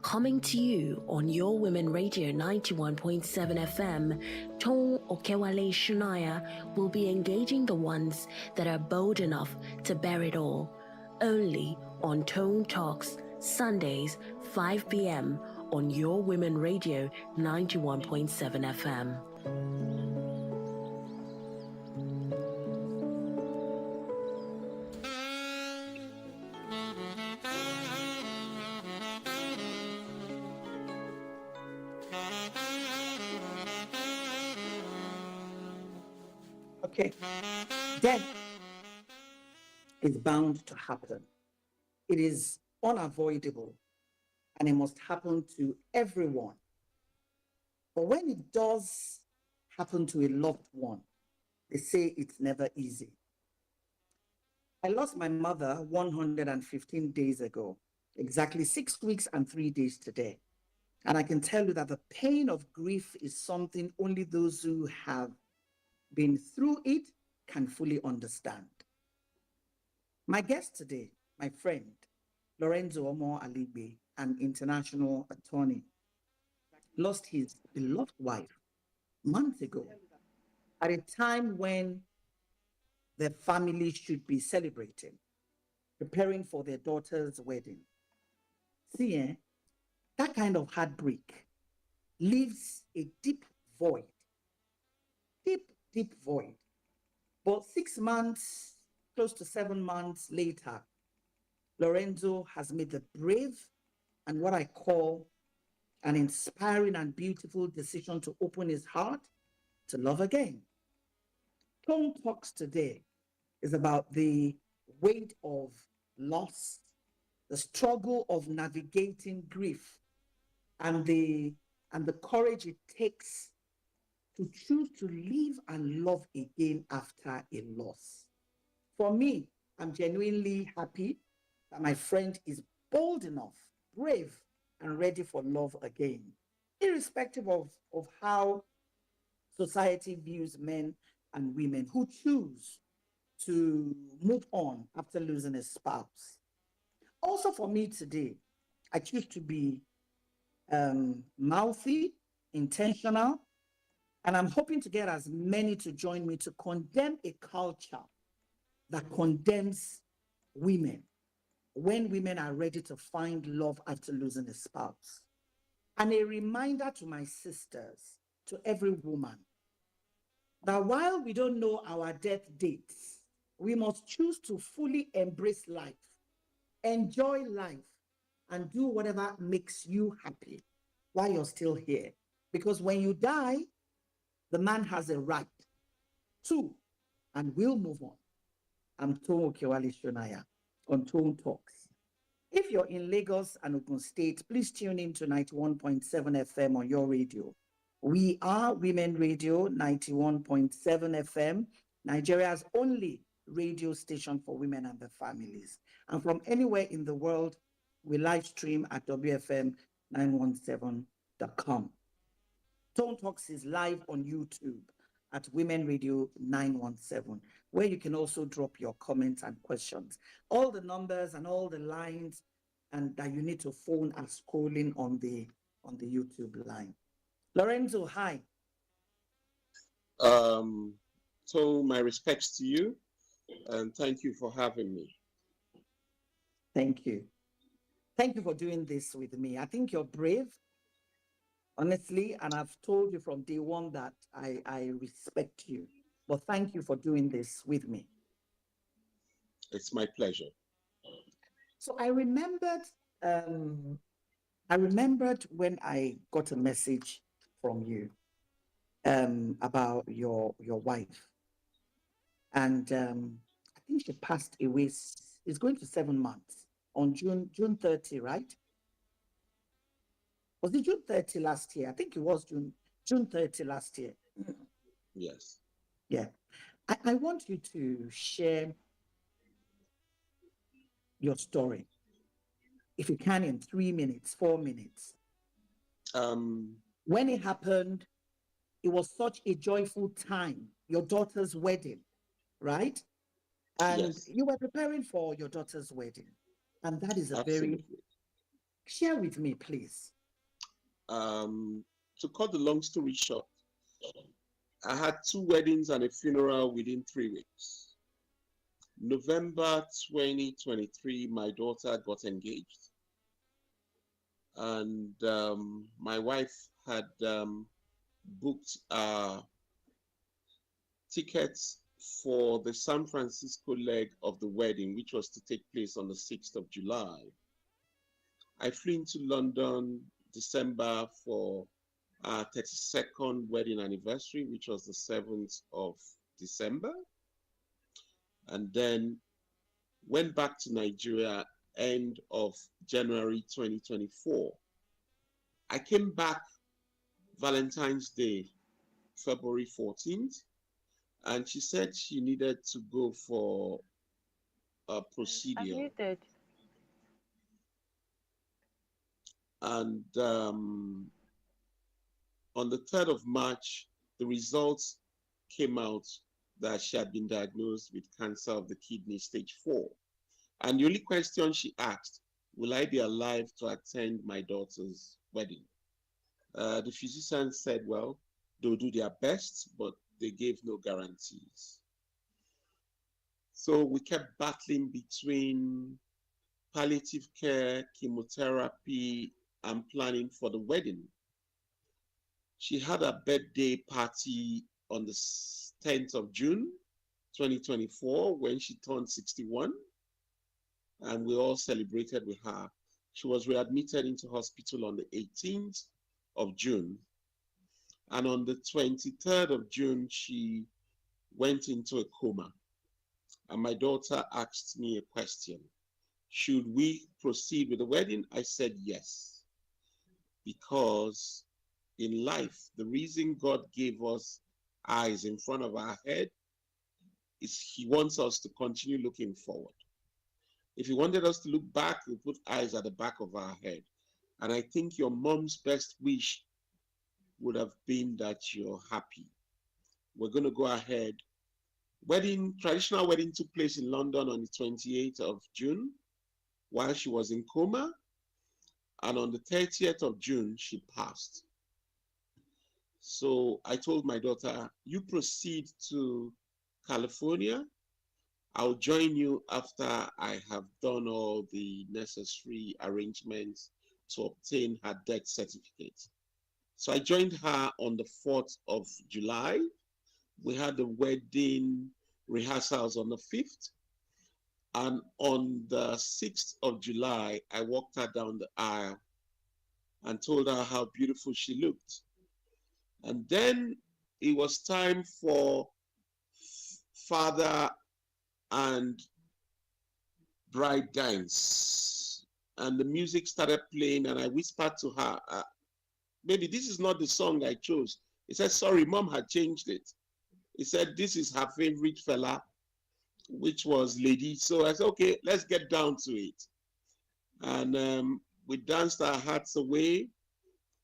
Coming to you on Your Women Radio 91.7 FM, Toun Okewale Shunaya will be engaging the ones that are bold enough to bear it all. Only on TounTalks, Sundays, 5 p.m. on Your Women Radio 91.7 FM. Okay, death is bound to happen. It is unavoidable and it must happen to everyone. But when it does happen to a loved one, they say it's never easy. I lost my mother 115 days ago, exactly 6 weeks and 3 days today. And I can tell you that the pain of grief is something only those who have been through it can fully understand. My guest today, my friend, Lorenzo Omo Aligbe, an international attorney, lost his beloved wife months ago at a time when their family should be celebrating, preparing for their daughter's wedding. See, that kind of heartbreak leaves a deep void, deep void. But 6 months, close to 7 months later, Lorenzo has made the brave and what I call an inspiring and beautiful decision to open his heart to love again. Toun Talks today is about the weight of loss, the struggle of navigating grief, and the courage it takes to choose to live and love again after a loss. For me, I'm genuinely happy that my friend is bold enough, brave, and ready for love again, irrespective of how society views men and women who choose to move on after losing a spouse. Also for me today, I choose to be mouthy, intentional, and I'm hoping to get as many to join me to condemn a culture that condemns women when women are ready to find love after losing a spouse. And a reminder to my sisters, to every woman, that while we don't know our death dates, we must choose to fully embrace life, enjoy life, and do whatever makes you happy while you're still here. Because when you die, the man has a right to, and will move on. I'm Toun Okewale Shunaya on Toun Talks. If you're in Lagos and Ogun State, please tune in to 91.7 FM on your radio. We are Women Radio 91.7 FM, Nigeria's only radio station for women and their families. And from anywhere in the world, we live stream at WFM917.com. Toun Talks is live on YouTube at Women Radio 917, where you can also drop your comments and questions. All the numbers and all the lines and that you need to phone are scrolling on the YouTube line. Lorenzo, hi. So my respects to you, and thank you for having me. Thank you. Thank you for doing this with me. I think you're brave, honestly, and I've told you from day one that I respect you. But thank you for doing this with me. It's my pleasure. So I remembered when I got a message from you about your wife. And I think she passed away. It's going to 7 months on June 30, right? Was it June 30 last year? I think it was June 30 last year. Yes. Yeah. I want you to share your story, if you can, in 3 minutes, 4 minutes. When it happened, it was such a joyful time, your daughter's wedding, right? And yes. you were preparing for your daughter's wedding. And that is a Absolutely. Share with me, please. To cut the long story short, I had 2 weddings and a funeral within 3 weeks. November 2023, my daughter got engaged, and my wife had booked tickets for the San Francisco leg of the wedding, which was to take place on the 6th of July. I flew into London December for our 32nd wedding anniversary, which was the 7th of December, and then went back to Nigeria end of January 2024. I came back Valentine's Day, February 14th, and she said she needed to go for a procedure. Unmuted. And on the 3rd of March, the results came out that she had been diagnosed with cancer of the kidney stage 4. And the only question she asked, will I be alive to attend my daughter's wedding? The physician said, well, they'll do their best, but they gave no guarantees. So we kept battling between palliative care, chemotherapy, and planning for the wedding. She had a birthday party on the 10th of June, 2024, when she turned 61, and we all celebrated with her. She was readmitted into hospital on the 18th of June, and on the 23rd of June, she went into a coma. And my daughter asked me a question. Should we proceed with the wedding? I said yes, because in life, the reason God gave us eyes in front of our head is He wants us to continue looking forward. If He wanted us to look back, He put eyes at the back of our head. And I think your mom's best wish would have been that you're happy. We're going to go ahead. Traditional wedding took place in London on the 28th of June while she was in coma. And on the 30th of June, she passed. So I told my daughter, you proceed to California. I'll join you after I have done all the necessary arrangements to obtain her death certificate. So I joined her on the 4th of July. We had the wedding rehearsals on the 5th. And on the 6th of July, I walked her down the aisle and told her how beautiful she looked. And then it was time for father and bride dance. And the music started playing, and I whispered to her, maybe this is not the song I chose. He said, sorry, mom had changed it. He said, this is her favorite fella, which was Lady. So I said, okay, let's get down to it. And we danced our hearts away.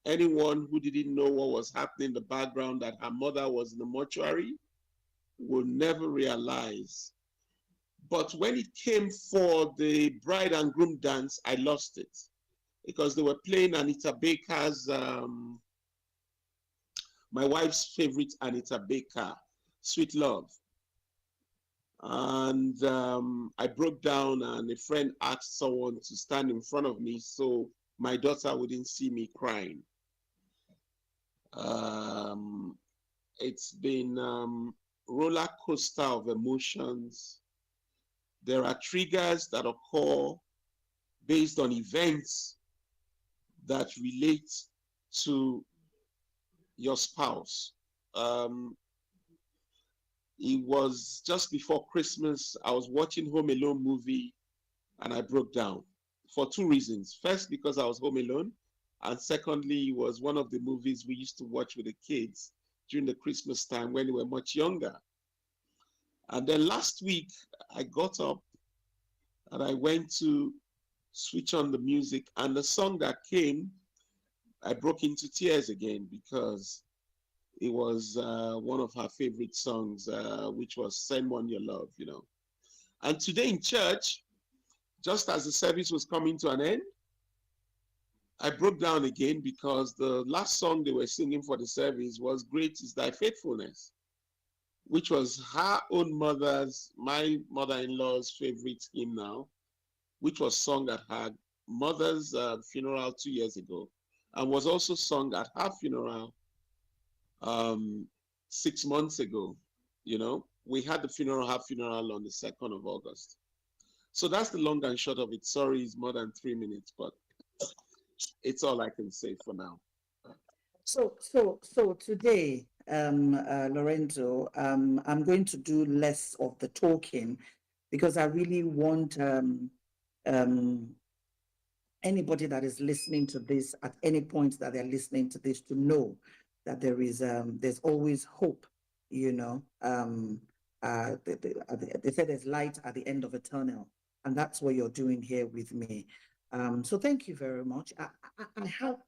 Anyone who didn't know what was happening in the background, that her mother was in the mortuary, will never realize. But when it came for the bride and groom dance, I lost it, because they were playing Anita Baker's, my wife's favorite Anita Baker, Sweet Love. And I broke down, and a friend asked someone to stand in front of me so my daughter wouldn't see me crying. It's been roller coaster of emotions. There are triggers that occur based on events that relate to your spouse. It was just before Christmas. I was watching Home Alone movie, and I broke down for 2 reasons. First, because I was home alone, and secondly, it was one of the movies we used to watch with the kids during the Christmas time when they were much younger. And then last week, I got up and I went to switch on the music, and the song that came, I broke into tears again, because it was one of her favorite songs, which was Send On Your Love, you know. And today in church, just as the service was coming to an end, I broke down again because the last song they were singing for the service was Great is Thy Faithfulness, which was her own mother's, my mother-in-law's favorite hymn now, which was sung at her mother's funeral 2 years ago, and was also sung at her funeral um, 6 months ago. You know, we had the funeral, her funeral on the 2nd of August. So that's the long and short of it. Sorry, it's more than 3 minutes, but it's all I can say for now. So today, Lorenzo, I'm going to do less of the talking because I really want um, anybody that is listening to this at any point that they're listening to this to know that there's always hope. You know, they said there's light at the end of a tunnel, and that's what you're doing here with me. So thank you very much. I have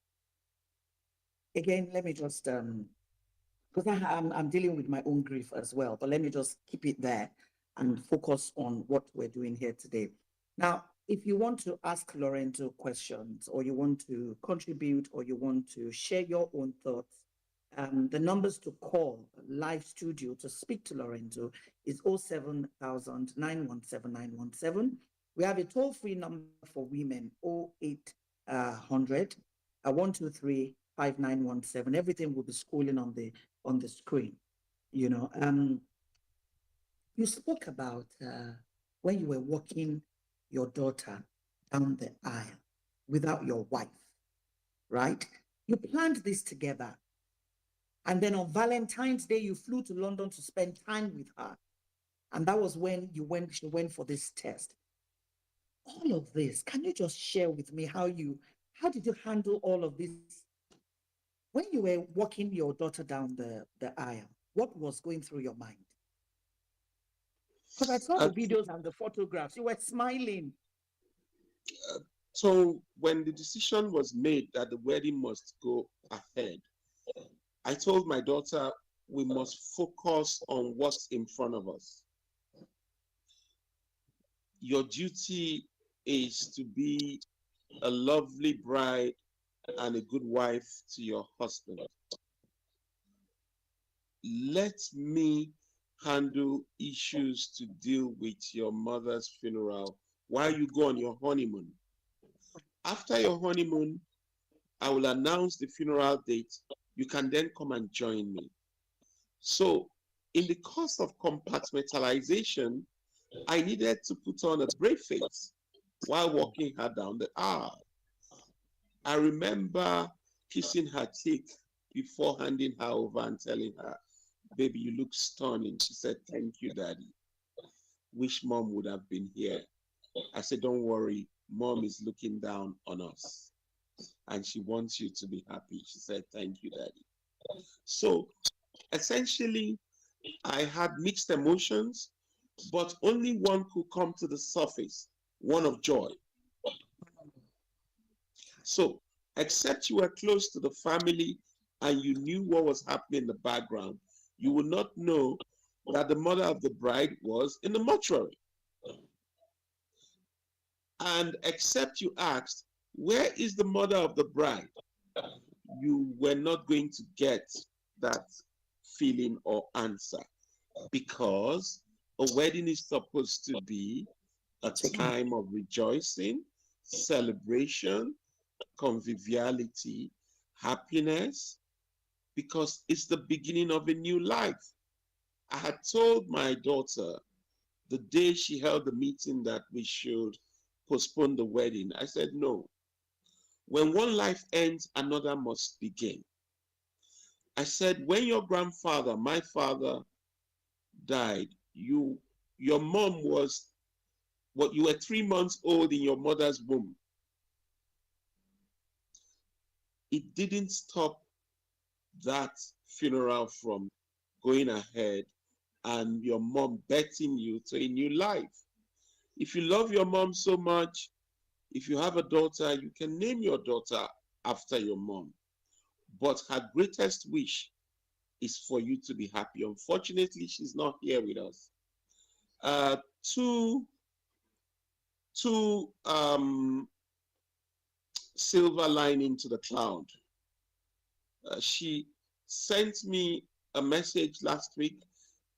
again. Let me just because I'm dealing with my own grief as well, but let me just keep it there and focus on what we're doing here today. Now, if you want to ask Lorenzo questions, or you want to contribute, or you want to share your own thoughts, the numbers to call live studio to speak to Lorenzo is 07000 917 We have a toll-free number for women, 0800 123 5917. Everything will be scrolling on the screen. You know, you spoke about when you were walking your daughter down the aisle without your wife, right? You planned this together. And then on Valentine's Day, you flew to London to spend time with her. And that was when she went for this test. All of this, can you just share with me how did you handle all of this when you were walking your daughter down the aisle? What was going through your mind? Because I saw the videos and the photographs. You were smiling. So when the decision was made that the wedding must go ahead, I told my daughter we must focus on what's in front of us. Your duty is to be a lovely bride and a good wife to your husband. Let me handle issues to deal with your mother's funeral while you go on your honeymoon. After your honeymoon, I will announce the funeral date. You can then come and join me. So in the course of compartmentalization, I needed to put on a brave face while walking her down the aisle. I remember kissing her cheek before handing her over and telling her, baby, you look stunning. She said, thank you, daddy. Wish mom would have been here. I said, don't worry, mom is looking down on us and she wants you to be happy. She said, thank you, daddy. So essentially, I had mixed emotions, but only one could come to the surface, one of joy. So, except you were close to the family and you knew what was happening in the background, you would not know that the mother of the bride was in the mortuary. And except you asked, where is the mother of the bride? You were not going to get that feeling or answer, because a wedding is supposed to be a time of rejoicing, celebration, conviviality, happiness, because it's the beginning of a new life. I had told my daughter the day she held the meeting that we should postpone the wedding. I said, no. When one life ends, another must begin. I said, when your grandfather, my father, died, your mom was, you were 3 months old in your mother's womb. It didn't stop that funeral from going ahead and your mom betting you to a new life. If you love your mom so much, if you have a daughter, you can name your daughter after your mom. But her greatest wish is for you to be happy. Unfortunately, she's not here with us. Two silver lining to the cloud. She sent me a message last week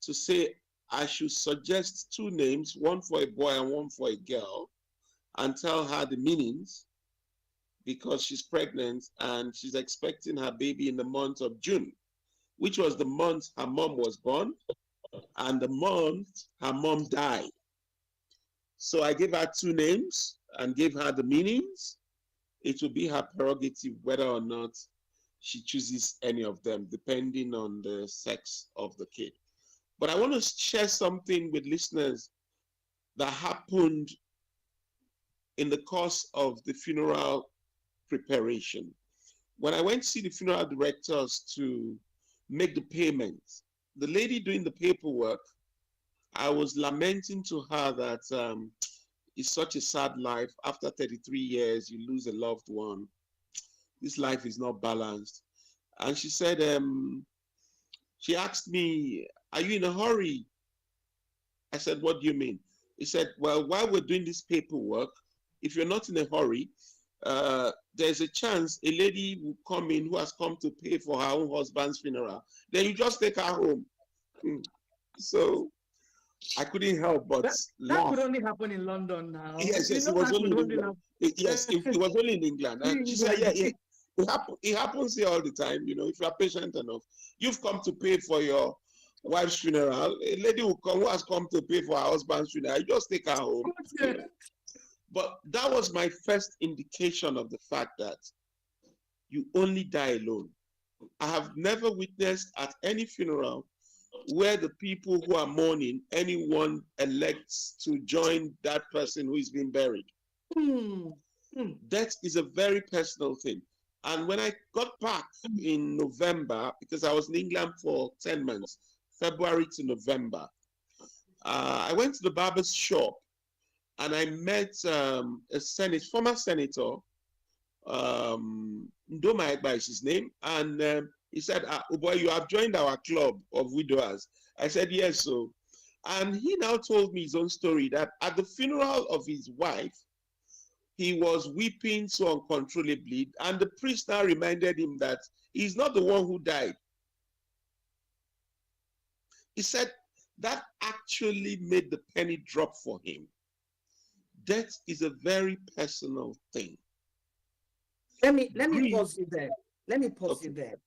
to say I should suggest two names, one for a boy and one for a girl, and tell her the meanings because she's pregnant and she's expecting her baby in the month of June, which was the month her mom was born and the month her mom died. So I gave her two names and gave her the meanings. It will be her prerogative whether or not she chooses any of them, depending on the sex of the kid. But I want to share something with listeners that happened in the course of the funeral preparation. When I went to see the funeral directors to make the payments, the lady doing the paperwork, I was lamenting to her that it's such a sad life. After 33 years, you lose a loved one. This life is not balanced. And she said, she asked me, are you in a hurry? I said, what do you mean? He said, well, while we're doing this paperwork, if you're not in a hurry, there's a chance a lady will come in who has come to pay for her own husband's funeral. Then you just take her home. So I couldn't help but that laugh. could only happen in London now. Yes, You yes, know it was that only could in only England. It was only in England. And she said, yeah, yeah. It happens here all the time. You know, if you are patient enough, you've come to pay for your wife's funeral. A lady will come who has come to pay for her husband's funeral. You just take her home. But that was my first indication of the fact that you only die alone. I have never witnessed at any funeral where the people who are mourning, anyone elects to join that person who is being buried. Death is a very personal thing. And when I got back in November, because I was in England for 10 months, February to November, I went to the barber's shop and I met a former senator, Ndoma Egba is his name, and he said, oh boy, you have joined our club of widowers. I said, yes, so. And he now told me his own story that at the funeral of his wife, he was weeping so uncontrollably, and the priest now reminded him that he's not the one who died. He said that actually made the penny drop for him. Death is a very personal thing. Let me pause you there. Let me pause you there.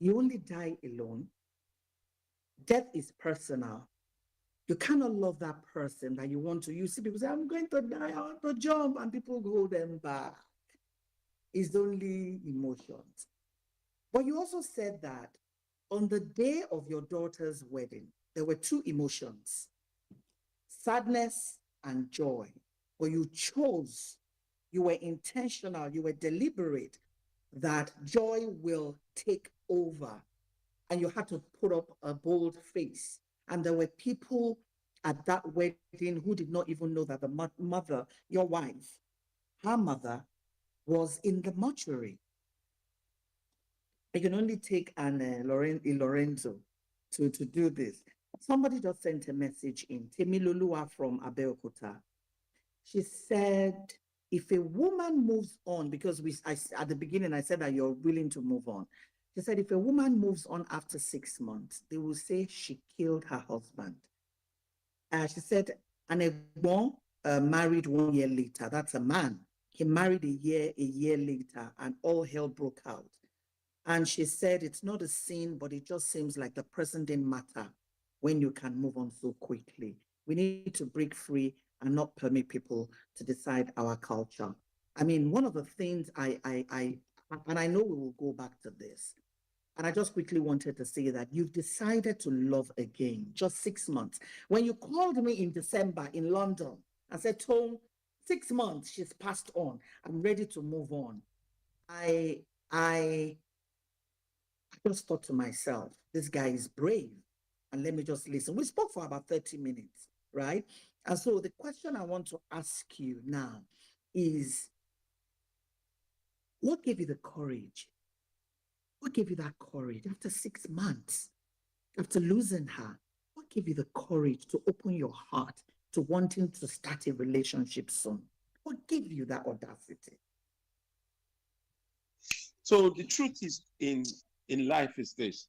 You only die alone. Death is personal. You cannot love that person that you want to. You see people say, I'm going to die, I want to jump, and people hold them back. It's only emotions. But you also said that on the day of your daughter's wedding, there were two emotions, sadness and joy. But you chose, you were intentional, you were deliberate that joy will take over. And you had to put up a bold face. And there were people at that wedding who did not even know that the mother, your wife, her mother, was in the mortuary. I can only take an Lorenzo to do this. Somebody just sent a message in, Temilolua from Abeokuta. She said, if a woman moves on, because at the beginning I said that you're willing to move on. She said, if a woman moves on after 6 months, they will say she killed her husband. She said, an Egbon married 1 year later. That's a man. He married a year later, and all hell broke out. And she said, it's not a sin, but it just seems like the person didn't matter when you can move on so quickly. We need to break free and not permit people to decide our culture. I mean, one of the things and I know we will go back to this, and I just quickly wanted to say that you've decided to love again, just 6 months. When you called me in December in London and said, Toun, 6 months, she's passed on, I'm ready to move on. I just thought to myself, this guy is brave. And let me just listen. We spoke for about 30 minutes, right? And so the question I want to ask you now is, what gave you the courage? What gave you that courage after 6 months, after losing her? What gave you the courage to open your heart to wanting to start a relationship soon? What gave you that audacity? So the truth is in life is this.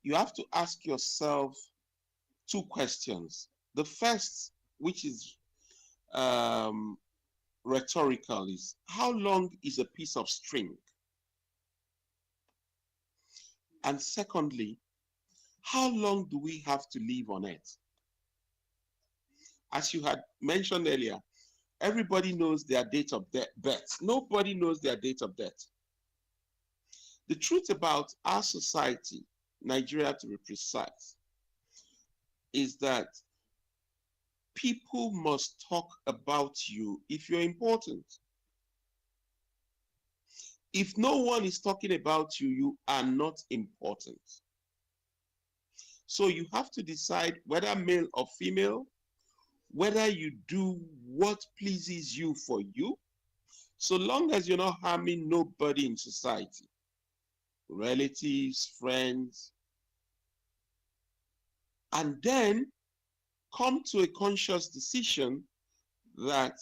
You have to ask yourself two questions. The first, which is rhetorical, is how long is a piece of string? And secondly, how long do we have to live on it? As you had mentioned earlier, everybody knows their date of birth. Nobody knows their date of death. The truth about our society, Nigeria to be precise, is that people must talk about you if you're important. If no one is talking about you, you are not important. So you have to decide whether male or female, whether you do what pleases you for you, so long as you're not harming nobody in society, relatives, friends, and then come to a conscious decision that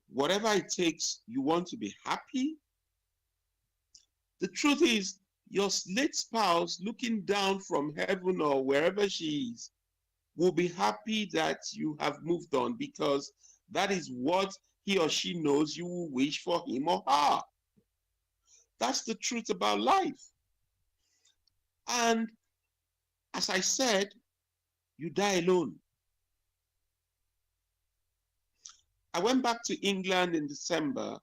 whatever it takes, you want to be happy. The truth is, your late spouse looking down from heaven or wherever she is will be happy that you have moved on, because that is what he or she knows you will wish for him or her. That's the truth about life. And as I said, you die alone. I went back to England in December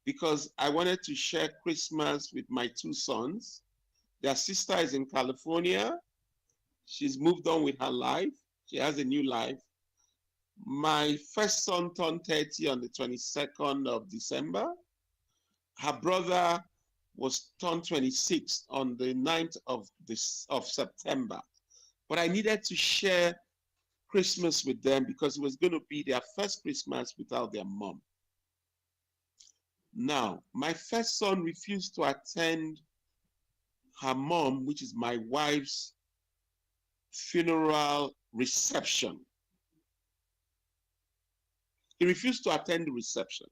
because I wanted to share Christmas with my two sons. Their sister is in California. She's moved on with her life. She has a new life. My first son turned 30 on the 22nd of December. Her brother was turned 26 on the 9th of September. But I needed to share Christmas with them because it was going to be their first Christmas without their mom. Now, my first son refused to attend her mom, which is my wife's funeral reception. He refused to attend the reception.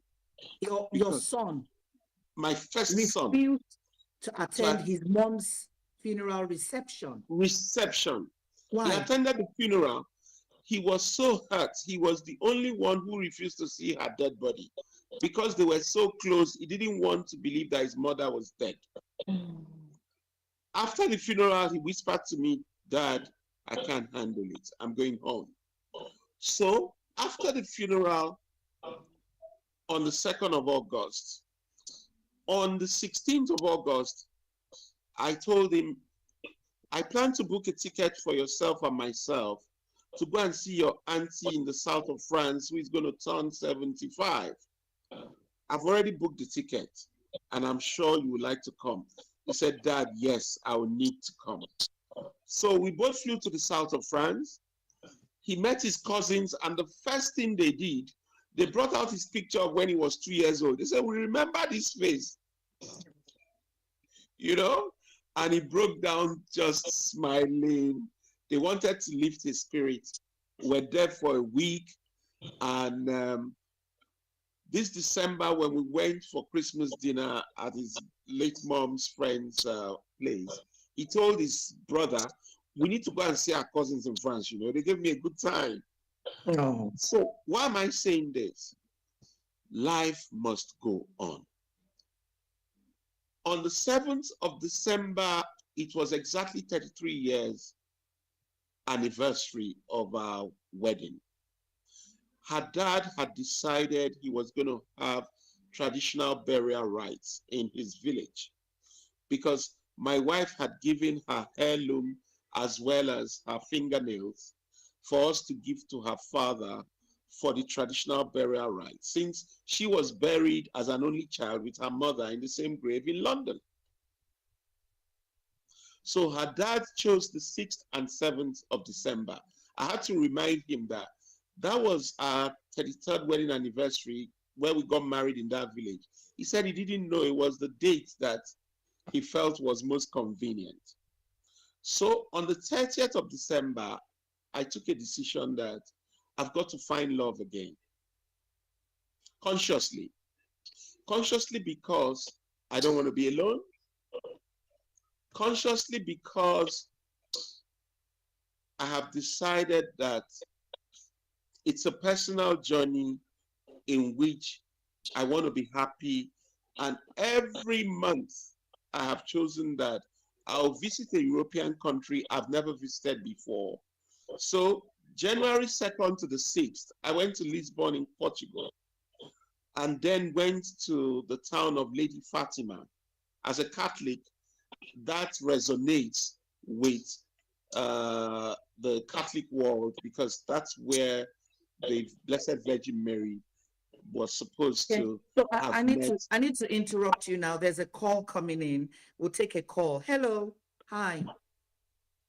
Your son, my first son, refused to attend his mom's funeral reception. Why? He Why? attended the funeral. He was so hurt. He was the only one who refused to see her dead body because they were so close. He didn't want to believe that his mother was dead. After the funeral, he whispered to me, "Dad, I can't handle it. I'm going home." So after the funeral on the 2nd of August, on the 16th of August, I told him, "I plan to book a ticket for yourself and myself to go and see your auntie in the south of France who is going to turn 75. I've already booked the ticket and I'm sure you would like to come." He said, "Dad, yes, I will need to come." So we both flew to the south of France. He met his cousins, and the first thing they did, they brought out his picture of when he was 2 years old. They said, "We remember this face," you know? And he broke down just smiling. They wanted to lift his spirit. We're there for a week. And this December, when we went for Christmas dinner at his late mom's friend's place, he told his brother, "We need to go and see our cousins in France. You know, they gave me a good time." No. So why am I saying this? Life must go on. On the 7th of December, it was exactly 33 years anniversary of our wedding. Her dad had decided he was going to have traditional burial rites in his village because my wife had given her heirloom as well as her fingernails for us to give to her father for the traditional burial rites, since she was buried as an only child with her mother in the same grave in London. So her dad chose the 6th and 7th of December. I had to remind him that that was our 33rd wedding anniversary where we got married in that village. He said he didn't know it was the date that he felt was most convenient. So on the 30th of December, I took a decision that I've got to find love again. consciously. Consciously because I don't want to be alone. Consciously because I have decided that it's a personal journey in which I want to be happy. And every month I have chosen that I'll visit a European country I've never visited before. So January 2nd to the 6th, I went to Lisbon in Portugal and then went to the town of Lady Fatima. As a Catholic, that resonates with the Catholic world because that's where the Blessed Virgin Mary was supposed to So have I need met. to interrupt you now. There's a call coming in. We'll take a call. Hello. Hi.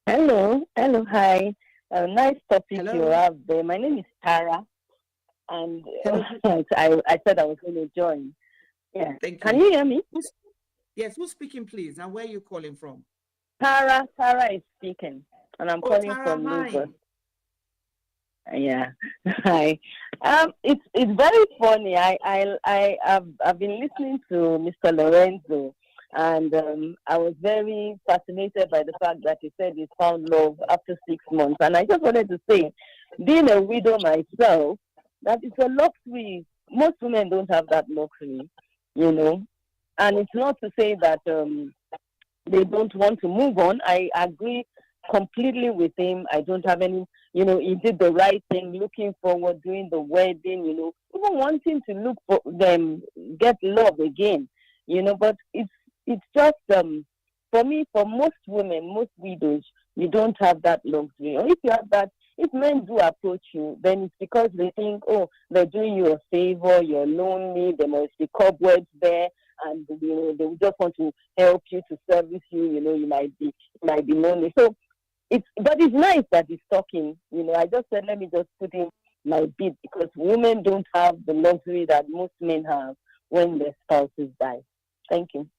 Hello, hi. Nice topic Hello. you have there. My name is Tara, and Hello. I said I was going to join. Yeah. Thank Can you. you hear me? Yes, who's speaking, please? And where are you calling from? Tara is speaking, and I'm calling Tara, from hi. Lagos. Yeah. Hi. It's very funny. I've been listening to Mr. Lorenzo, and I was very fascinated by the fact that he said he found love after 6 months. And I just wanted to say, being a widow myself, that is a luxury. Most women don't have that luxury, you know. And it's not to say that they don't want to move on. I agree completely with him. I don't have any, he did the right thing, looking forward, doing the wedding, even wanting to look for them, get love again, but it's just, for me, for most women, most widows, you don't have that luxury. Or if you have that, if men do approach you, then it's because they think, oh, they're doing you a favor, you're lonely, there must be cobwebs there, and they just want to help you, to service you, you might be lonely. So but it's nice that he's talking. I just said, let me just put in my bid, because women don't have the luxury that most men have when their spouses die. Thank you.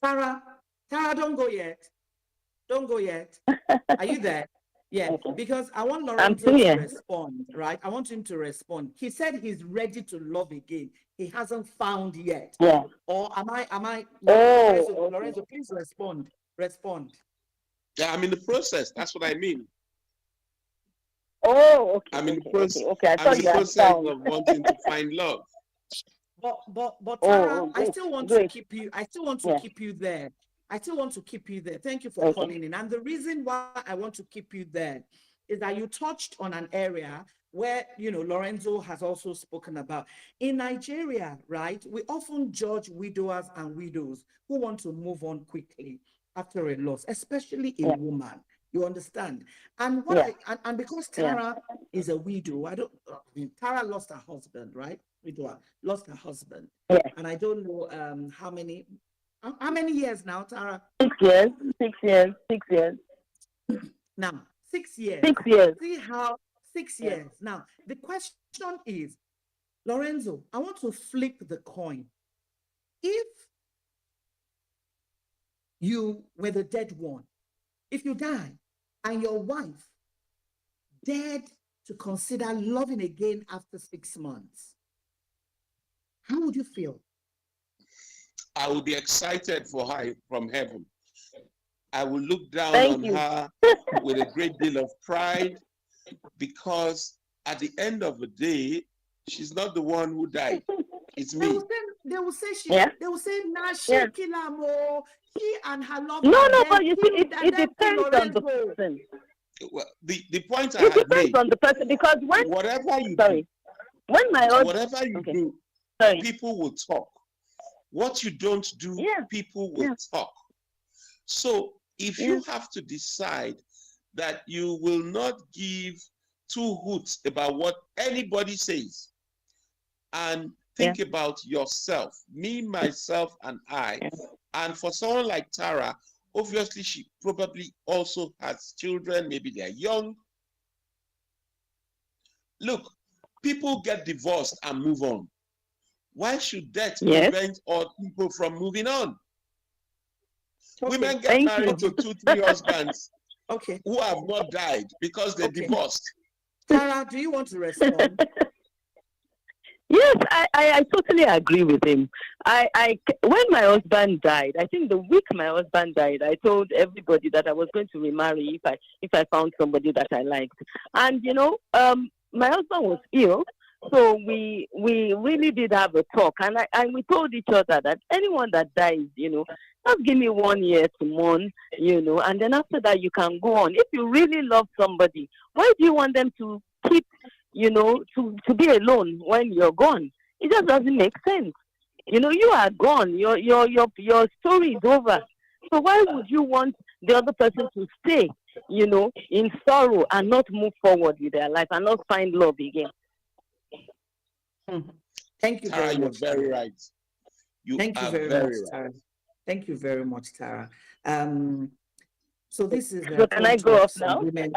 Tara, don't go yet. Don't go yet. Are you there? Yeah, Okay. because I want Lorenzo to respond, right? I want him to respond. He said he's ready to love again. He hasn't found yet. Yeah. Or am I? Oh, Lorenzo, please respond. Yeah, I'm in the process. That's what I mean. Oh, okay. I'm in the process. Okay. I I'm in the process found. of wanting to find love. But Tara, I still want to keep you. I still want to Yeah. keep you there. Thank you for calling in. And the reason why I want to keep you there is that you touched on an area where, Lorenzo has also spoken about. In Nigeria, right, we often judge widowers and widows who want to move on quickly after a loss, especially a woman. You understand? And and because Tara is a widow, Tara lost her husband, right? Widower lost her husband. Yeah. And I don't know how many years now, Tara? 6 years. 6 years. 6 years. Now, 6 years. 6 years. See how 6 years. Now, the question is, Lorenzo, I want to flip the coin. If you were the dead one, if you die and your wife dared to consider loving again after 6 months, how would you feel? I will be excited for her from heaven. I will look down on her with a great deal of pride, because at the end of the day, she's not the one who died. It's me. They will say she and her love. No, but you see, it depends on the person. Well, the point I had made. It depends on the person, because whatever you do, people will talk. What you don't do, people will talk. So if you have to decide that you will not give two hoots about what anybody says, and think about yourself, me, myself, and I. And for someone like Tara, obviously she probably also has children, maybe they're young. Look, people get divorced and move on. Why should death prevent all people from moving on? Women get married to 2-3 husbands who have not died because they divorced. Tara, do you want to respond? Yes, I totally agree with him. When my husband died, I think the week my husband died, I told everybody that I was going to remarry if I found somebody that I liked. And my husband was ill, so we really did have a talk, and we told each other that anyone that dies, just give me 1 year to mourn, and then after that you can go on. If you really love somebody, why do you want them to keep to be alone when you're gone? It just doesn't make sense. You are gone. Your story is over. So why would you want the other person to stay, in sorrow and not move forward with their life and not find love again? Mhm. Thank you Tara, very you're much, very Tara. right. You Thank you are very much, very right. Tara. Thank you very much, Tara. So this is So can I Toun go off Talks on now? Women.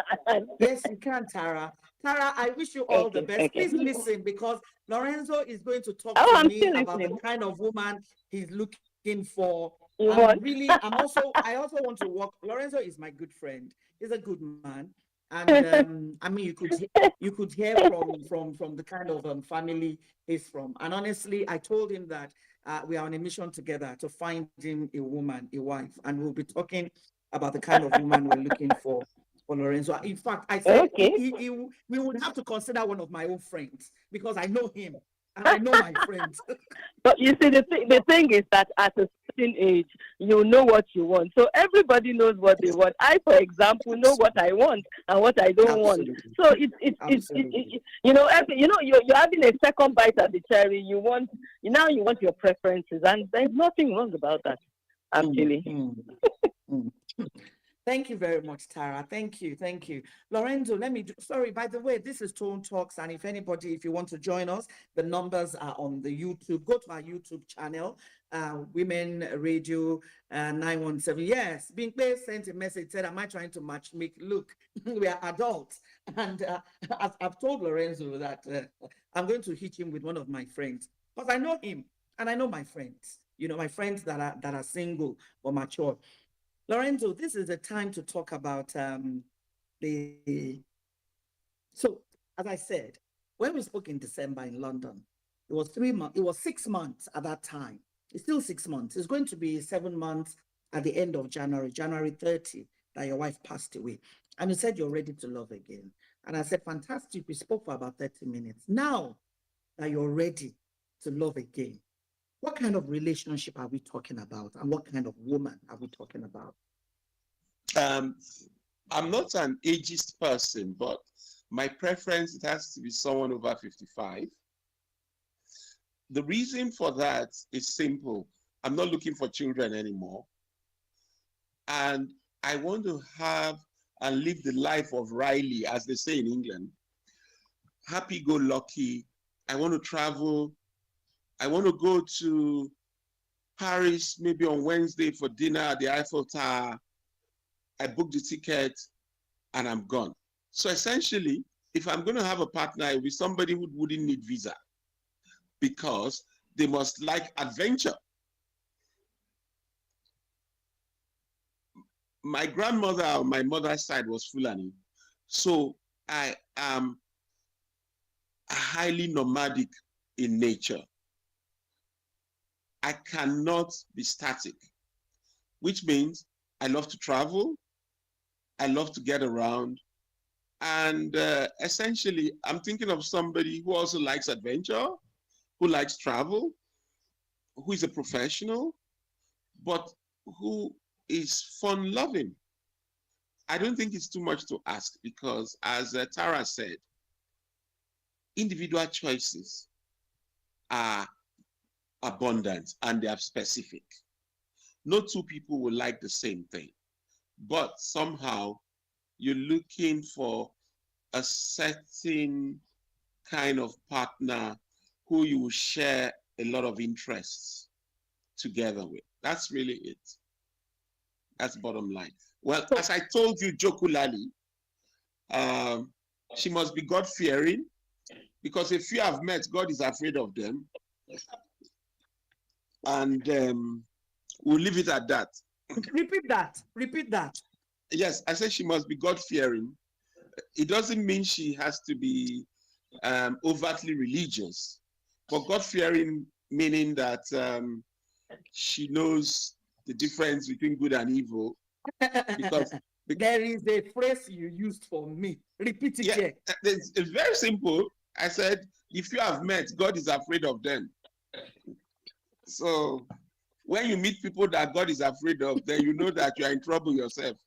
Yes, you can, Tara. Tara, I wish you all the Okay, best. okay. Please listen, because Lorenzo is going to talk Oh, to I'm me still about the listening. kind of woman he's looking for. You want? I also want to work. Lorenzo is my good friend. He's a good man. And I mean, you could hear from the kind of family he's from. And honestly, I told him that we are on a mission together to find him a woman, a wife, and we'll be talking about the kind of woman we're looking for Lorenzo. In fact, I said Okay. we would have to consider one of my own friends, because I know him and I know my friends. But you see, the thing is that at a certain age, you know what you want. So everybody knows what they want. I, for example, know what I want and what I don't want. Absolutely. So Absolutely. you're having a second bite at the cherry. You want your preferences, and there's nothing wrong about that, actually. Mm. Thank you very much, Tara. Thank you. Thank you. Lorenzo, sorry, by the way, this is Toun Talks. And if you want to join us, the numbers are on the YouTube. Go to our YouTube channel, Women Radio 917. Yes, Binkwe sent a message, said, am I trying to match make? Look, we are adults. And I've told Lorenzo that I'm going to hit him with one of my friends, because I know him and I know my friends, my friends that are single or mature. Lorenzo, this is the time to talk about the. So, as I said, when we spoke in December in London, it was 3 months. It was 6 months at that time. It's still 6 months. It's going to be 7 months at the end of January, January 30, that your wife passed away. And you said you're ready to love again. And I said, fantastic. We spoke for about 30 minutes. Now that you're ready to love again, what kind of relationship are we talking about? And what kind of woman are we talking about? I'm not an ageist person, but my preference, it has to be someone over 55. The reason for that is simple. I'm not looking for children anymore. And I want to have and live the life of Riley, as they say in England. Happy-go-lucky. I want to travel. I want to go to Paris maybe on Wednesday for dinner at the Eiffel Tower. I booked the ticket and I'm gone. So essentially, if I'm going to have a partner, it will be somebody who wouldn't need visa, because they must like adventure. My grandmother on my mother's side was Fulani. So I am highly nomadic in nature. I cannot be static, which means I love to travel. I love to get around. And essentially, I'm thinking of somebody who also likes adventure, who likes travel, who is a professional, but who is fun-loving. I don't think it's too much to ask, because as Tara said, individual choices are abundant and they are specific. No two people will like the same thing, but somehow you're looking for a certain kind of partner who you will share a lot of interests together with. That's really it. That's bottom line. Well, as I told you jocularly, she must be God-fearing, because if you have met, God is afraid of them. And we'll leave it at that. Repeat that. Repeat that. Yes, I said she must be God-fearing. It doesn't mean she has to be overtly religious. But God-fearing meaning that she knows the difference between good and evil, because there is a phrase you used for me. Repeat it yeah, here. it's very simple. I said, if you have met, God is afraid of them. So when you meet people that God is afraid of, then you know that you are in trouble yourself.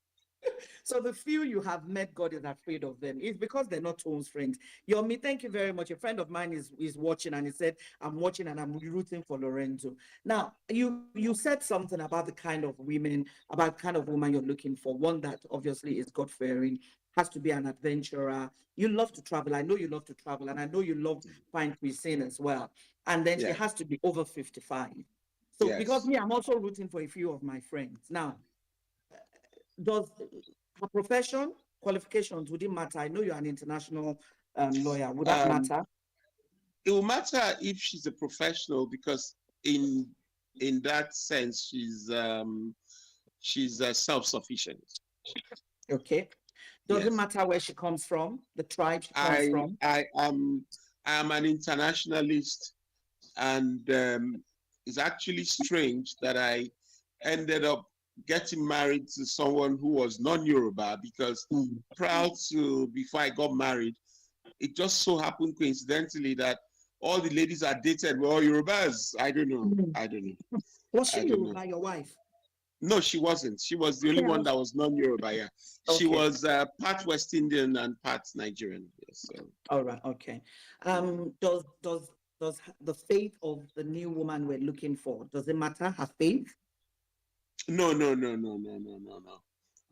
So the few you have met, God is afraid of them. It's because they're not Toun's friends. Yomi, thank you very much. A friend of mine is watching, and he said, I'm watching and I'm rooting for Lorenzo. Now, you said something about the kind of women, about the kind of woman you're looking for. One that obviously is God-fearing, has to be an adventurer. You love to travel. I know you love to travel, and I know you love fine cuisine as well. And then she Yeah. has to be over 55. So because Yes. me, I'm also rooting for a few of my friends. Now, does her profession, qualifications, would it matter? I know you're an international lawyer. Would that Um, matter? it will matter if she's a professional, because in that sense she's self-sufficient. Okay. Doesn't Yes. matter where she comes from, the tribe she comes I from. I am an internationalist, and it's actually strange that I ended up getting married to someone who was non-Yoruba, because Mm. prior to before I got married, it just so happened coincidentally that all the ladies I dated were all Yorubas. I don't know. Mm. I don't know. Was I she don't know. Yoruba, your wife? No, she wasn't. She was the only Okay, one that was non-Yoruba. Yeah, she okay. was part West Indian and part Nigerian. Yes, so. All right, okay. Does the faith of the new woman we're looking for, does it matter her faith? No, no, no, no, no, no, no, no.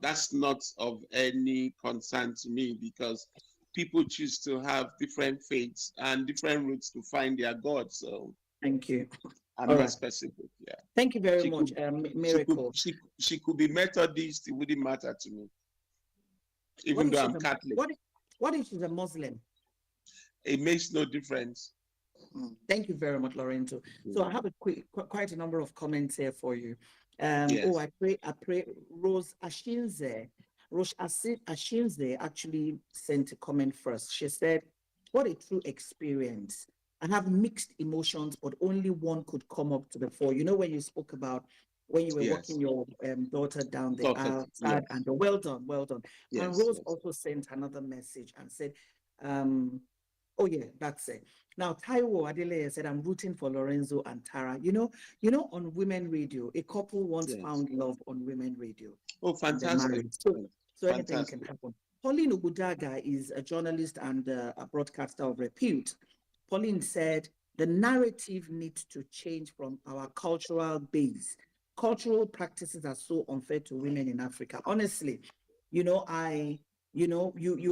That's not of any concern to me, because people choose to have different faiths and different routes to find their God. So Thank you. I'm All not right. specific. Yeah, Thank you very she much, could, she could, Miracle. she could be Methodist. It wouldn't matter to me, What even if though she's I'm a Catholic. what if she's a Muslim? It makes no difference. Thank you very much, Lorenzo. So I have a quite a number of comments here for you. Oh, Yes. I pray. Rose Ashinze actually sent a comment first. She said, "What a true experience. I have mixed emotions, but only one could come up to the fore." You know, when you spoke about when you were Yes. walking your daughter down the Daughter. aisle, Yes. sad and well done, well done. And Yes. Rose Yes. also sent another message and said, "Oh yeah, that's it." Now, Taiwo Adeleye said, "I'm rooting for Lorenzo and Tara." On Women Radio, a couple once Yes. found love on Women Radio Oh, and they're fantastic. married. So anything can Fantastic. happen. Pauline Ogudaga is a journalist and a broadcaster of repute. Pauline said, "The narrative needs to change from our cultural base. Cultural practices are so unfair to women in Africa." Honestly, you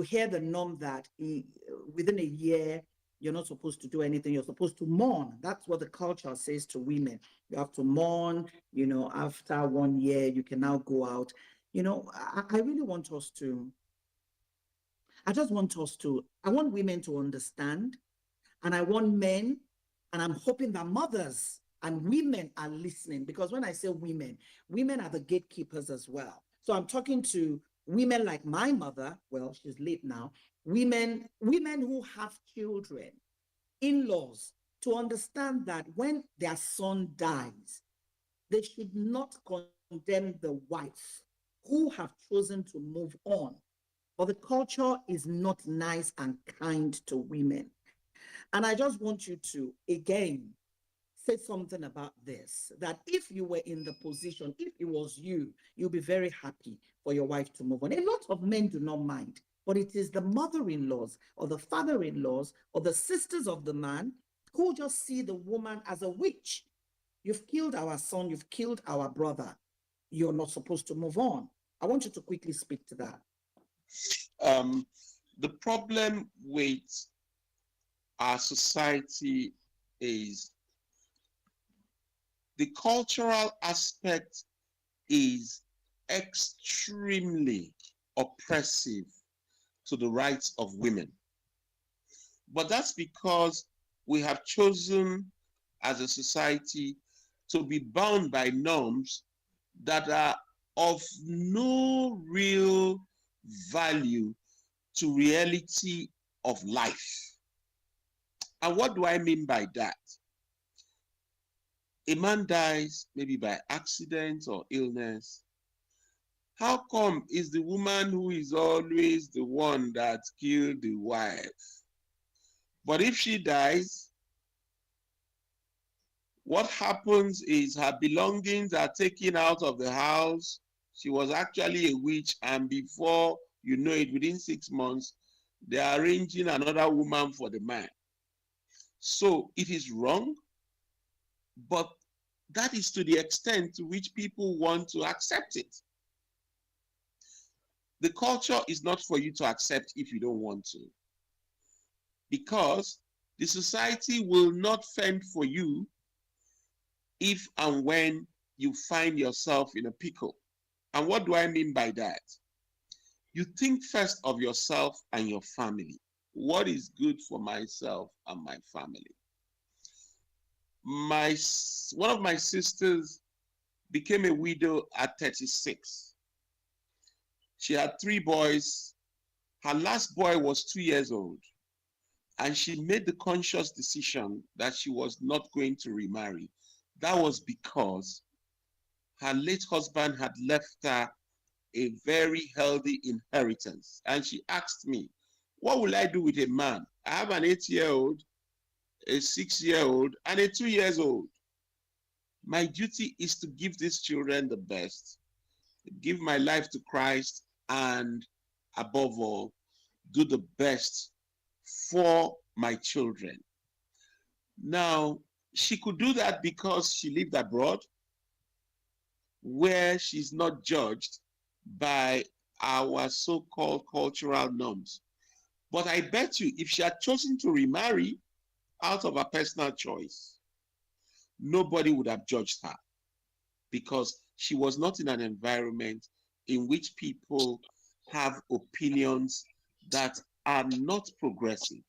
hear the norm that within a year, you're not supposed to do anything. You're supposed to mourn. That's what the culture says to women. You have to mourn, after 1 year, you can now go out. I really want us to, I want women to understand, and I want men, and I'm hoping that mothers and women are listening, because when I say women are the gatekeepers as well. So I'm talking to women like my mother, well, she's late now, women who have children, in-laws, to understand that when their son dies, they should not condemn the wife who have chosen to move on. But the culture is not nice and kind to women. And I just want you to, again, say something about this, that if you were in the position, if it was you, you'll be very happy for your wife to move on. A lot of men do not mind, but it is the mother-in-laws or the father-in-laws or the sisters of the man who just see the woman as a witch. You've killed our son, you've killed our brother. You're not supposed to move on. I want you to quickly speak to that. The problem with our society is the cultural aspect is extremely oppressive to the rights of women. But that's because we have chosen as a society to be bound by norms that are of no real value to reality of life. And what do I mean by that? A man dies maybe by accident or illness. How come is the woman who is always the one that killed the wife? But if she dies, what happens is her belongings are taken out of the house. She was actually a witch, and before you know it, within 6 months, they are arranging another woman for the man. So it is wrong, but that is to the extent to which people want to accept it. The culture is not for you to accept if you don't want to, because the society will not fend for you if and when you find yourself in a pickle. And what do I mean by that? You think first of yourself and your family. What is good for myself and my family? One of my sisters became a widow at 36. She had 3 boys. Her last boy was 2 years old. And she made the conscious decision that she was not going to remarry. That was because her late husband had left her a very healthy inheritance. And she asked me, what will I do with a man? I have an 8-year-old, a 6-year-old, and a 2-year-old. My duty is to give these children the best, give my life to Christ, and above all, do the best for my children. Now, she could do that because she lived abroad, where she's not judged by our so-called cultural norms. But I bet you, if she had chosen to remarry out of her personal choice, nobody would have judged her, because she was not in an environment in which people have opinions that are not progressive.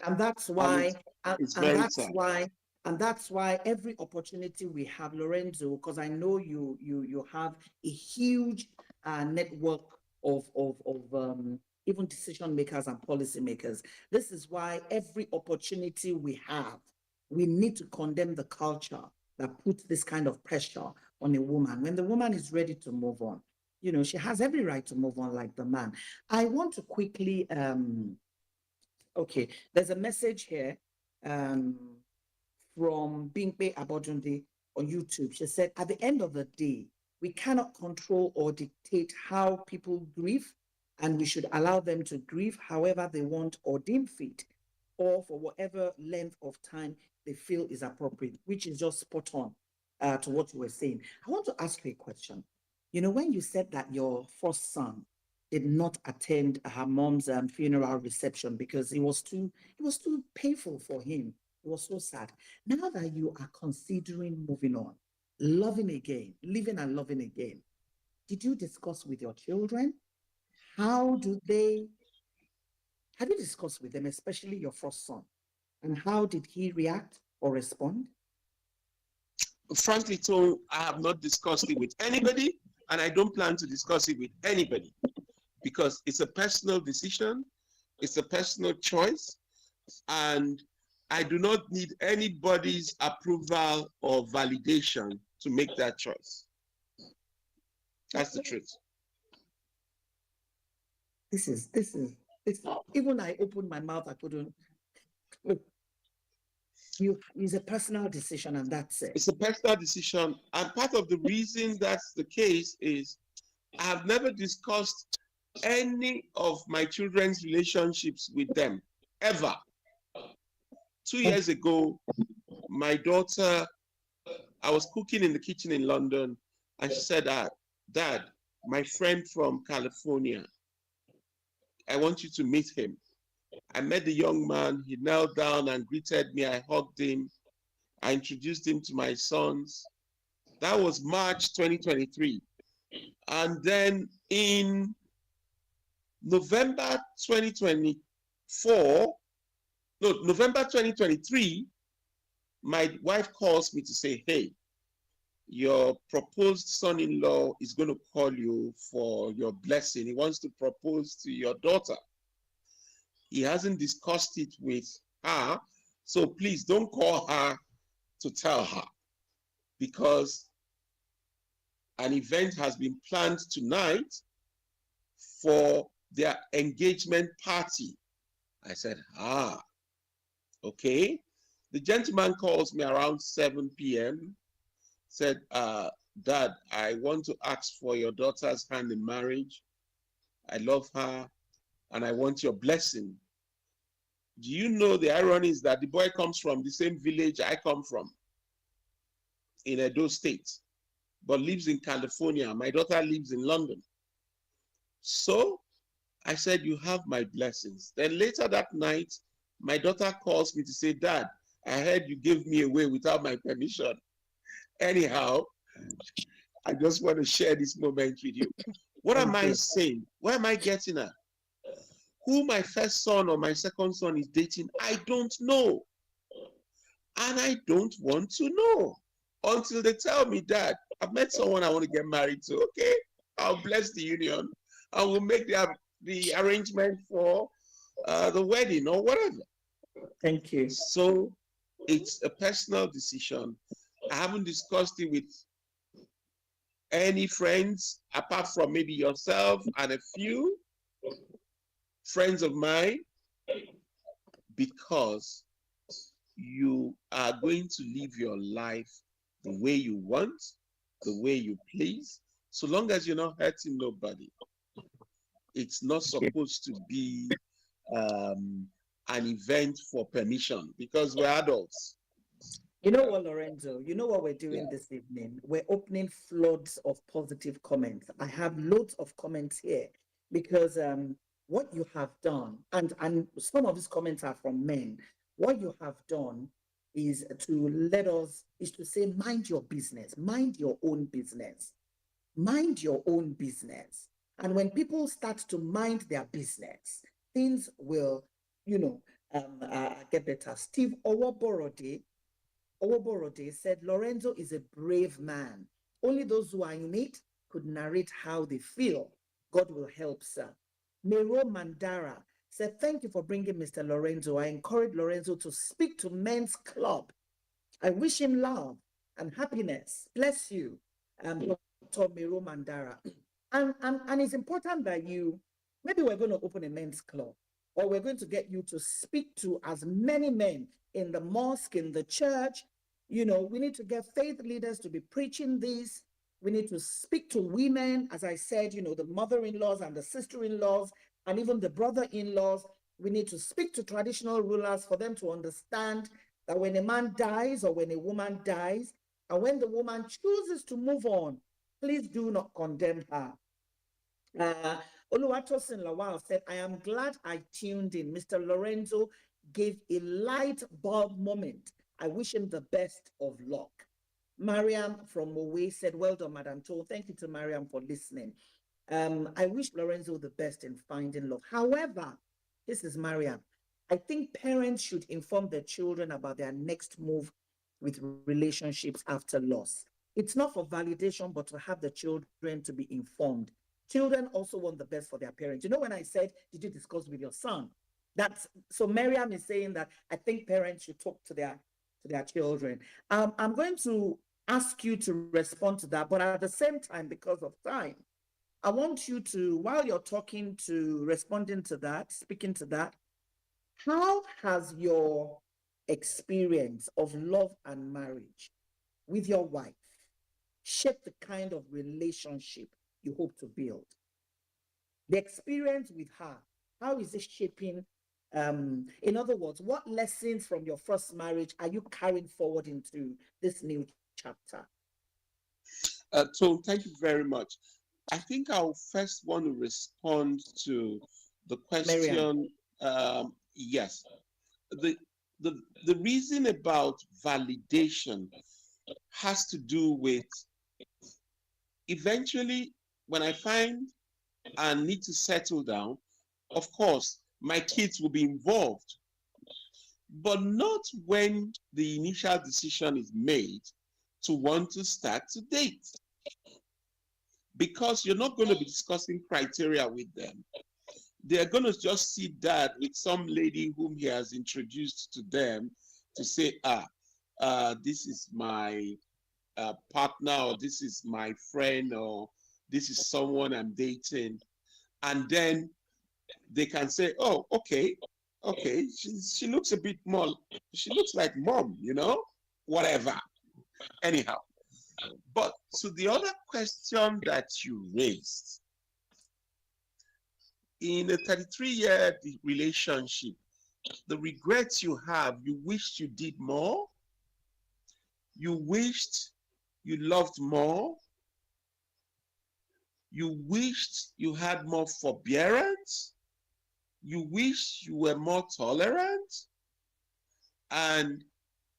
And that's why, and that's why every opportunity we have, Lorenzo, because I know you have a huge network of even decision makers and policy makers. This is why every opportunity we have, we need to condemn the culture that puts this kind of pressure on a woman. When the woman is ready to move on, you know, she has every right to move on like the man. I want to quickly, okay, there's a message here from Bingbe Abodunde on YouTube. She said, at the end of the day, we cannot control or dictate how people grieve, and we should allow them to grieve however they want or deem fit, or for whatever length of time they feel is appropriate, which is just spot on to what you were saying. I want to ask you a question. You know, when you said that your first son did not attend her mom's funeral reception because it was too painful for him. It was so sad. Now that you are considering moving on, loving again, living and loving again, did you discuss with your children? Have you discussed with them, especially your first son? And how did he react or respond? Frankly, Toun, I have not discussed it with anybody, and I don't plan to discuss it with anybody, because it's a personal decision, it's a personal choice, and I do not need anybody's approval or validation to make that choice. That's the truth. This is even I opened my mouth, I couldn't. Look, it's a personal decision, and that's it. It's a personal decision, and part of the reason that's the case is I have never discussed any of my children's relationships with them, ever. 2 years ago, my daughter, I was cooking in the kitchen in London, and she said, Dad, my friend from California, I want you to meet him. I met the young man, he knelt down and greeted me, I hugged him, I introduced him to my sons. That was March 2023. And then in November 2023, my wife calls me to say, hey, your proposed son-in-law is going to call you for your blessing. He wants to propose to your daughter. He hasn't discussed it with her, So please don't call her to tell her, because an event has been planned tonight for their engagement party. I said, okay. The gentleman calls me around 7 p.m., said, Dad, I want to ask for your daughter's hand in marriage. I love her and I want your blessing. Do you know the irony is that the boy comes from the same village I come from in Edo State, but lives in California. My daughter lives in London. So I said, you have my blessings. Then later that night, my daughter calls me to say, Dad, I heard you gave me away without my permission. Anyhow, I just want to share this moment with you. What am I saying? Where am I getting at? Who my first son or my second son is dating, I don't know. And I don't want to know until they tell me, Dad, I've met someone I want to get married to. Okay, I'll bless the union and we'll make the arrangement for the wedding or whatever. Thank you. So it's a personal decision. I haven't discussed it with any friends apart from maybe yourself and a few friends of mine, because you are going to live your life the way you want, the way you please, so long as you're not hurting nobody. It's not supposed to be an event for permission, because we're adults. You know what, Lorenzo? You know what we're doing this evening? We're opening floods of positive comments. I have loads of comments here because what you have done, and some of these comments are from men. What you have done is to say, mind your business, mind your own business, mind your own business. And when people start to mind their business, things will, get better. Steve Owoborode said, Lorenzo is a brave man. Only those who are in it could narrate how they feel. God will help, sir. Mero Mandara said, thank you for bringing Mr. Lorenzo. I encourage Lorenzo to speak to men's club. I wish him love and happiness. Bless you, Dr. Mero Mandara. And it's important that maybe we're going to open a men's club, or we're going to get you to speak to as many men in the mosque, in the church. We need to get faith leaders to be preaching this. We need to speak to women, as I said, the mother-in-laws and the sister-in-laws, and even the brother-in-laws. We need to speak to traditional rulers for them to understand that when a man dies or when a woman dies, and when the woman chooses to move on, please do not condemn her. Oluwatosin Lawal said, I am glad I tuned in. Mr. Lorenzo gave a light bulb moment. I wish him the best of luck. Mariam from Mowe said, well done, Madam Toun. Thank you to Mariam for listening. I wish Lorenzo the best in finding love. However, this is Mariam. I think parents should inform their children about their next move with relationships after loss. It's not for validation, but to have the children to be informed. Children also want the best for their parents. When I said, did you discuss with your son? So Miriam is saying that I think parents should talk to their children. I'm going to ask you to respond to that, but at the same time, because of time, I want you to, while you're responding to that, speaking to that, how has your experience of love and marriage with your wife shaped the kind of relationship you hope to build? The experience with her, how is it shaping? In other words, what lessons from your first marriage are you carrying forward into this new chapter? So thank you very much. I think I'll first want to respond to the question. Yes, the reason about validation has to do with, eventually when I find I need to settle down, of course, my kids will be involved, but not when the initial decision is made to want to start to date. Because you're not going to be discussing criteria with them. They're going to just see dad with some lady whom he has introduced to them, to say, this is my partner, or this is my friend, or this is someone I'm dating. And then they can say, oh, okay, she looks a bit more, she looks like mom, whatever. Anyhow, but to the other question that you raised, in a 33-year relationship, the regrets you have, you wished you did more, you wished you loved more, you wished you had more forbearance, you wish you were more tolerant, and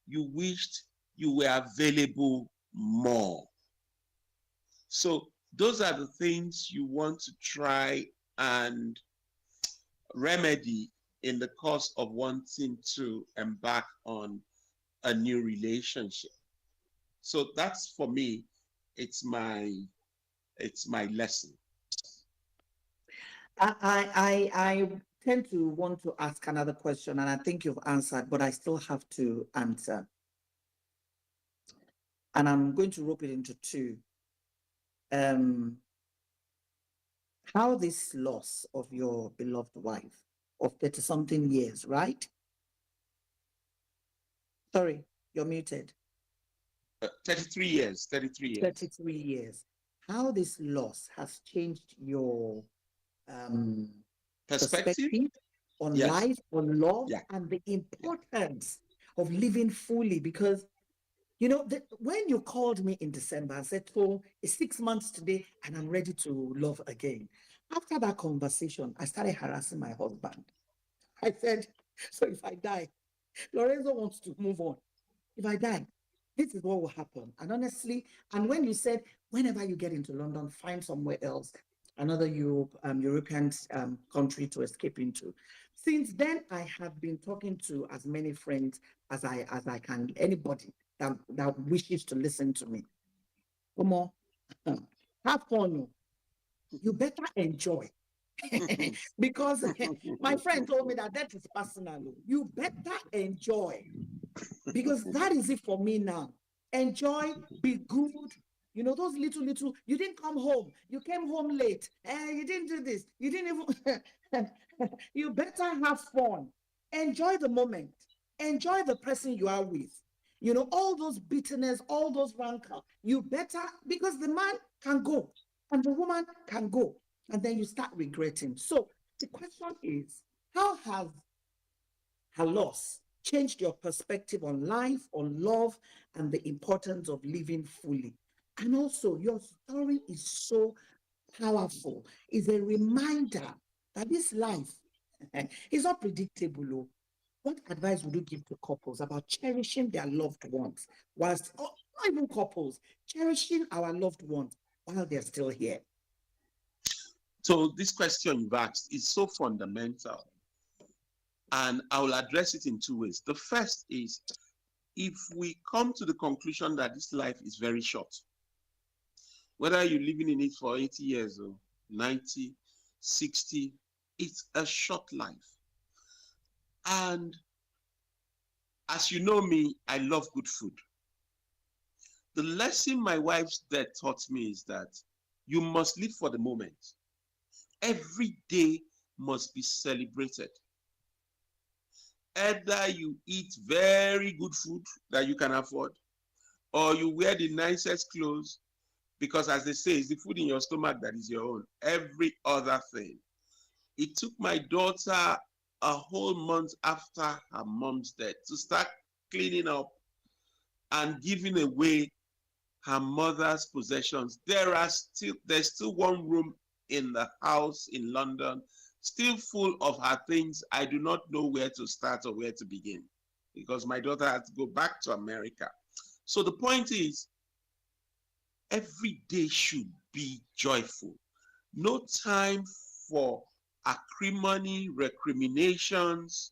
you wished you were available more. So those are the things you want to try and remedy in the course of wanting to embark on a new relationship. So that's, for me, it's my lesson. I tend to want to ask another question, and I think you've answered, but I still have to answer. And I'm going to rope it into two. How this loss of your beloved wife of 30-something years, right? Sorry, you're muted. 33 years. 33 years. How this loss has changed your perspective on life, on love, and the importance of living fully. Because, when you called me in December and said, oh, it's 6 months today and I'm ready to love again. After that conversation, I started harassing my husband. I said, so if I die, Lorenzo wants to move on. If I die, this is what will happen. And honestly, and when you said, whenever you get into London, find somewhere else, another European country to escape into. Since then, I have been talking to as many friends as I can, anybody that wishes to listen to me. Come on, have fun. You better enjoy. Because my friend told me that is personal. You better enjoy. Because that is it for me now. Enjoy, be good. Those little, you didn't come home. You came home late. You didn't do this. You didn't even, you better have fun. Enjoy the moment. Enjoy the person you are with. All those bitterness, all those rancor, you better, because the man can go and the woman can go. And then you start regretting. So the question is, how has her loss changed your perspective on life, on love, and the importance of living fully? And also, your story is so powerful. It's a reminder that this life is not predictable. What advice would you give to couples about cherishing their loved ones whilst, not even couples, cherishing our loved ones while they're still here? So this question you've asked is so fundamental, and I will address it in two ways. The first is, if we come to the conclusion that this life is very short, whether you're living in it for 80 years or 90, 60, it's a short life. And as you know me, I love good food. The lesson my wife's death taught me is that you must live for the moment. Every day must be celebrated. Either you eat very good food that you can afford, or you wear the nicest clothes, because as they say, it's the food in your stomach that is your own. Every other thing. It took my daughter a whole month after her mom's death to start cleaning up and giving away her mother's possessions. There's still one room in the house in London still full of her things. I do not know where to start or where to begin, because my daughter had to go back to America. So the point is, every day should be joyful. No time for acrimony, recriminations.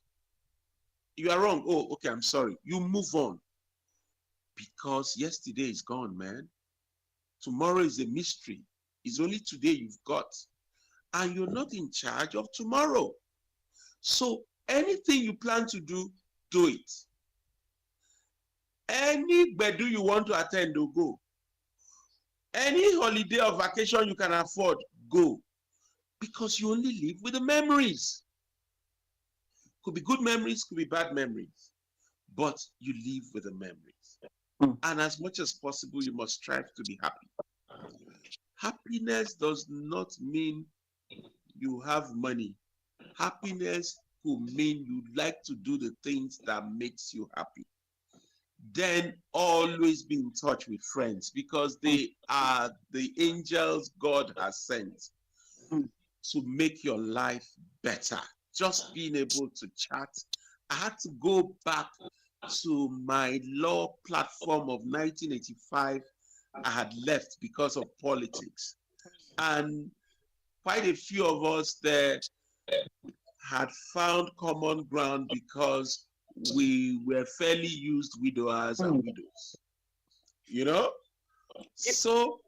You are wrong. Oh, okay, I'm sorry. You move on. Because yesterday is gone, man. Tomorrow is a mystery. It's only today you've got. And you're not in charge of tomorrow. So anything you plan to do, do it. Any bedu you want to attend, go. Any holiday or vacation you can afford, go. Because you only live with the memories. Could be good memories, could be bad memories, but you live with the memories. And as much as possible, you must strive to be happy. Happiness does not mean you have money. Happiness could mean you like to do the things that makes you happy. Then always be in touch with friends, because they are the angels God has sent to make your life better. Just being able to chat. I had to go back to my law platform of 1985. I had left because of politics. And quite a few of us there had found common ground because we were fairly used widowers and widows. You know? So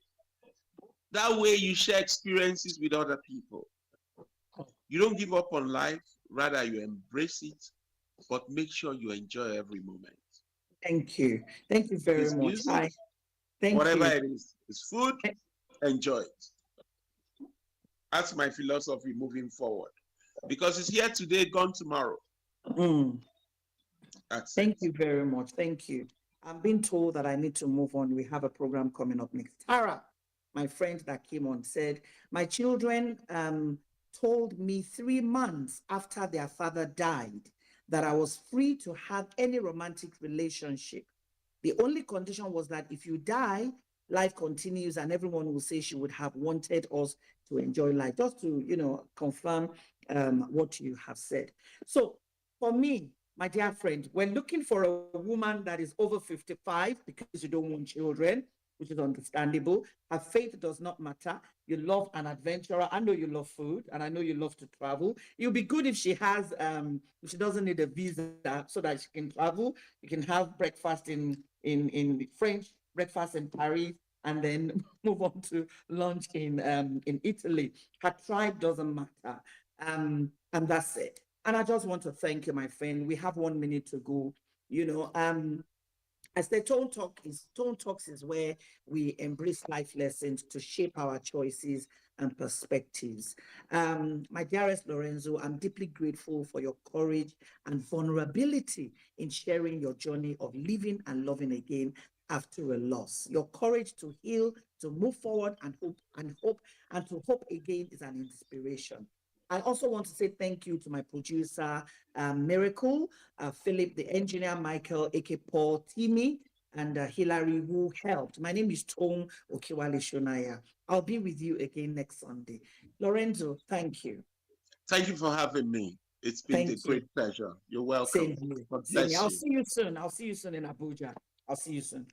that way you share experiences with other people. You don't give up on life, rather you embrace it, but make sure you enjoy every moment. Thank you. Thank you very It's much. music, Thank whatever you. it is. It's food, enjoy it. That's my philosophy moving forward. Because it's here today, gone tomorrow. Thank you very much. Thank you. I'm being told that I need to move on. We have a program coming up next. Tara, my friend that came on, said, my children told me 3 months after their father died that I was free to have any romantic relationship. The only condition was that if you die, life continues, and everyone will say she would have wanted us to enjoy life. Just to, confirm what you have said. So for me, my dear friend, we're looking for a woman that is over 55 because you don't want children, which is understandable. Her faith does not matter. You love an adventurer. I know you love food, and I know you love to travel. It would be good if she has, if she doesn't need a visa so that she can travel. You can have breakfast in French, breakfast in Paris, and then move on to lunch in Italy. Her tribe doesn't matter, and that's it. And I just want to thank you, my friend. We have 1 minute to go. As the TounTalks is where we embrace life lessons to shape our choices and perspectives. My dearest Lorenzo, I'm deeply grateful for your courage and vulnerability in sharing your journey of living and loving again after a loss. Your courage to heal, to move forward and to hope again is an inspiration. I also want to say thank you to my producer, Miracle, Philip, the engineer, Michael, aka Paul, Timmy, and Hilary, who helped. My name is Toun Okiwale Shonaya. I'll be with you again next Sunday. Lorenzo, thank you. Thank you for having me. It's been a great pleasure. You're welcome. Same here. God Same bless here. I'll you. see you soon. I'll see you soon in Abuja. I'll see you soon.